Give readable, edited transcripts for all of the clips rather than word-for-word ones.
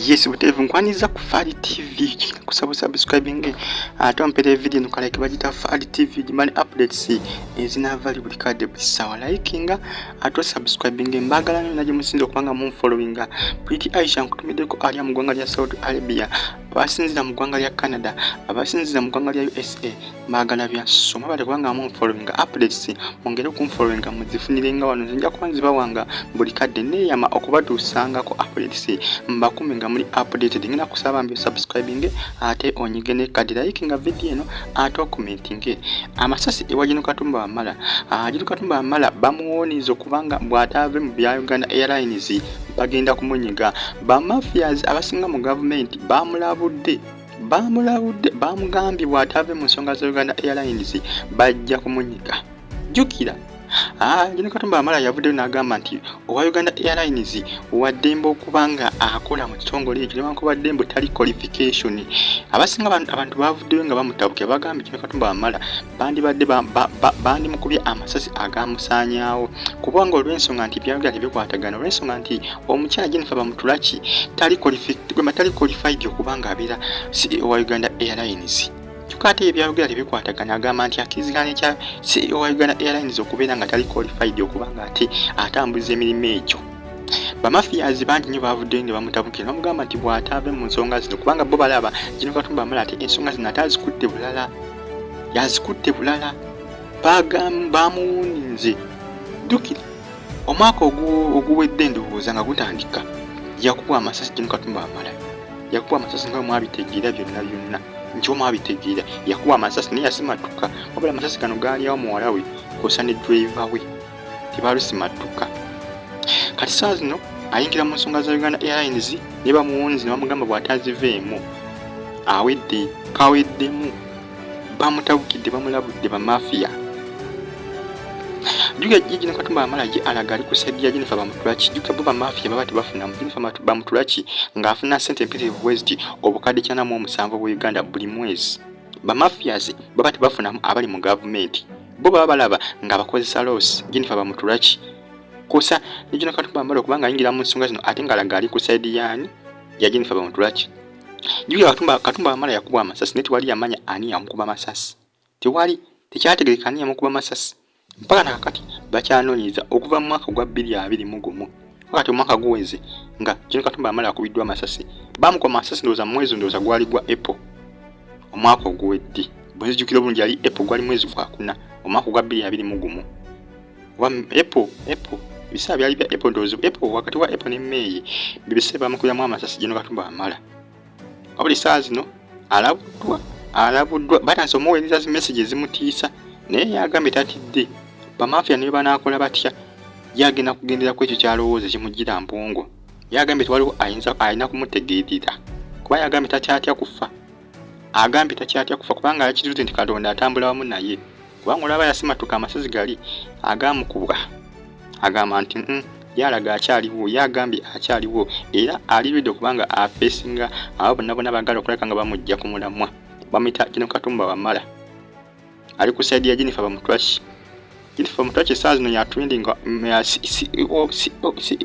Yes, butevu nkwaniza ku Fali TV kusaba subscribing ate ompere video nukalike bagita Fali TV jimani updates ezinavali buli kade bisawa likinga ate subscribing mbagala naje musinzo kubanga mu following Pretty Aisha nkutumideko ali mu gwanga lya Saudi Arabia abasinzira mu gwanga lya Canada abasinzira mu gwanga lya USA mbagala bya soma bale kubanga mu following updates mongere ku following muzifunirenga wano nja kubanziba wanga buli kade ne yama okubatusanga ko updates mbakumenga muri updated ngina kusaba mbyo subscribing ate onyigene kadi likinga video eno ate commenting Amasasi ewajino Katumba Wamala ajino Katumba Wamala bamuwonizo kubanga bwatave mu bya Uganda Airlines bagenda kumunyiga ba mafias abasinga mu government bamulabudde bamugambye bwatave mu nsonga za Uganda Airlines bajja kumunyiga jukira Jino Katumba Wamala yavudde n'agamba nti owa Uganda Airlines waddembo kubanga akola mu kitongole ekyo newankubadde tali qualification abasinga abantu bavuddeyo nga bamutabuke bagambye Jino Katumba Wamala bandibadde bandi mukubye amasasi agamusaanyaawo kubanga olw'ensonga nti byagala tebikwatagana olw'ensonga nti omukyala Jennifer Bamutulaki tali qualified okubanga abeera CEO wa Uganda Airlines Tukate ebyayogera tebikwatagana agamba nti akiziganya kya CEO wa Uganda Airlines okubeera nga tali qualified okubanga ate atambuza emirimu egyo bamafiyazi bangi nnyo bavuddeyo ne bamutabukira bamugamba nti bw'atave mu nsonga zino kubanga bo balaba Jino Katumba Wamala ate ensonga zino ate azikutte bulala yazikutte bulala bamuwuninze ddukira omwaka oguwedde ndowooza nga gutandika yakuba amasasi Jino Katumba Wamala yakuba amasasi nga mwabitegeera byonna Njoma abitegeera yakuba amasasi naye yasimatuka wabula amasasi kano gaali awo muwala we kosa ne driver we tebalusimatuka kati saa zino ayingira mu nsonga za Uganda Airlines ne bamuwonzi ne bamugamba bw'ataziveemu awedde Kaweddemu bamutabukidde bamulabudde bamafia Juga Jino Katumba Wamala je alagari kusaidia Jennifer Bamutulaki juga bo bamafia baba tebafuna Jennifer Bamutulaki ngafuna sente mpitirivu West obukadde kyana mu musanvu bwa Uganda buli mwezi bamafias baba tebafuna abali mu government bo baba balaba nga bakozesa loss Jennifer Bamutulaki kosa Jino Katumba Wamala kubanga ayingira mu nsonga zino ate ngalagari kusaidia ya Jennifer Bamutulaki juga Katumba Wamala yakuba amasasi neti wali yamanya ani yamukuba amasasi tewali tekyategerekeka ani yamukuba amasasi mpaka nakati bakyanoonyeza okuva mu mwaka gwa 2021 wakati omwaka guweze nga Jino Katumba Wamala akubiddwa amasasi bamukuba amasasi ndowooza mwezi ndowooza gwali gwa April omwaka oguwedde bwezijjukira bulungi yali April gwali mwezi gwa 4 omwaka gwa 2021 April bisaa byali bya April ndowooza April wakati wa April ne May bibise bamukubyamu amasasi Jino Katumba Wamala wabuli saa zino alabuddwa batanze omuweereza zi messages zimutiisa naye yagambye tatidde bamafia ne banaakola batya yagenda kugendera ku ekyo kyalowooza kimugira mpungo yagambye twaliwo ayina kumutegeerera kuba yagambye takyatya kufa kubanga yakituze nti Katonda atambula wamu naye kubanga olaba yasimatuka amasasi gali agamukubwa agamba nti yalaga akyaliwo yagambye akyaliwo era alibidde kubanga afeesinga abo bonna bagala okuleka nga bamujja ku mulamwa bamuyita Jino Katumba Wamala ali kusaidia Jennifer Bamutulaki Jennifer Bamutulaki saa zino ya trending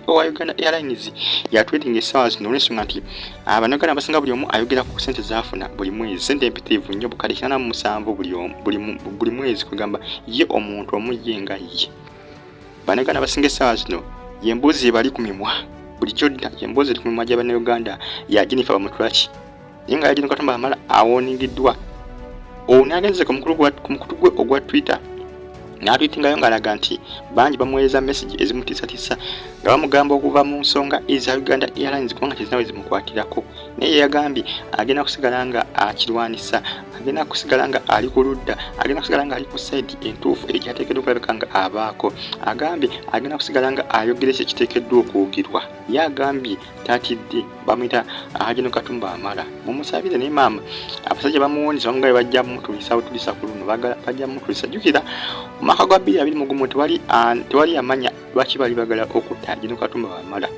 wa Uganda Airlines ya trending saa zino olw'ensonga nti abanagana abasinga buli omu ayogera ku sente zaafuna buli mwezi sente empitirivu nnyo bukadde 97 buli mwezi kugamba ye omuntu omuyenga ye banagana abasinga saa zino yembuzi bali ku mimwa bulijjo yembuzi ku mimwa gy'Abannayuganda ya Jennifer Bamutulaki yenga ya Jino Katumba Wamala awoningiddwa onagenze ku mukutu gwe ogwa Twitter n'atwitingayo ng'alaga nti bangi bamuweereza message ezimutiisatiisa nga bamugamba okuva mu nsonga eza Uganda Airlines kubanga tezinawe zimukwatirako naye yagambye agenda kusigala nga akirwanisa agenda kusigala nga ali ku ludda agenda kusigala nga ali ku side entuufu ekyateekeddwa okulabika nga abaako agambye agenda kusigala nga ayogera ekyo ekiteekeddwa okwogirwa yagambye tatidde bamuyita Jino Katumba Wamala mumusabire naye maama abasajja bamuwoniza bamugabe bajja mutulisa butulisa Kuluno bajja mutulisa jukira omwaka gwa 2021 tewali yamanya lwaki bali bagala okutta Jino Katumba Wamala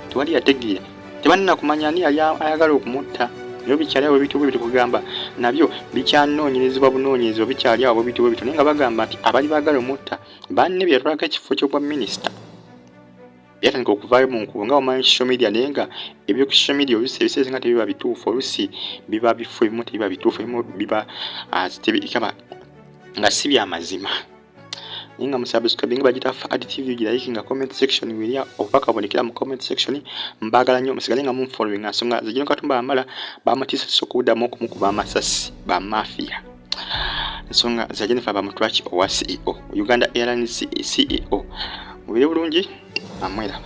tewali yategeera tebanina kumanya ani ayagala okumutta nyo bikyali abo bitu bwe kugamba nabyo bikyanoonyerezebwa bunoonyerezebwa bikyali abo bitu bwe naye nga bagamba nti abali bagala omutta banne byatwalako ekifo ky'obwa minisita yatandika okuvaayo mu nkubo nga omanyi social media naye nga ebyo ku social media oluusi ebiseera nga tebiba bituufu oluusi biba bifo ebimu tebiba bituufu ebimu biba tebikaba nga si bya mazima naye nga musubscribe nga bagita Fad TV like nga comment section wiliya obubaka bonekera mu comment section mbagala nnyo musigale nga mumfollowing nsonga zijino Katumba Wamala bamutisa Kudamu okumukuba amasasi ba mafia nsonga za Jennifer bamutwaki owa CEO Uganda Airlines CEO mubire bulungi amwera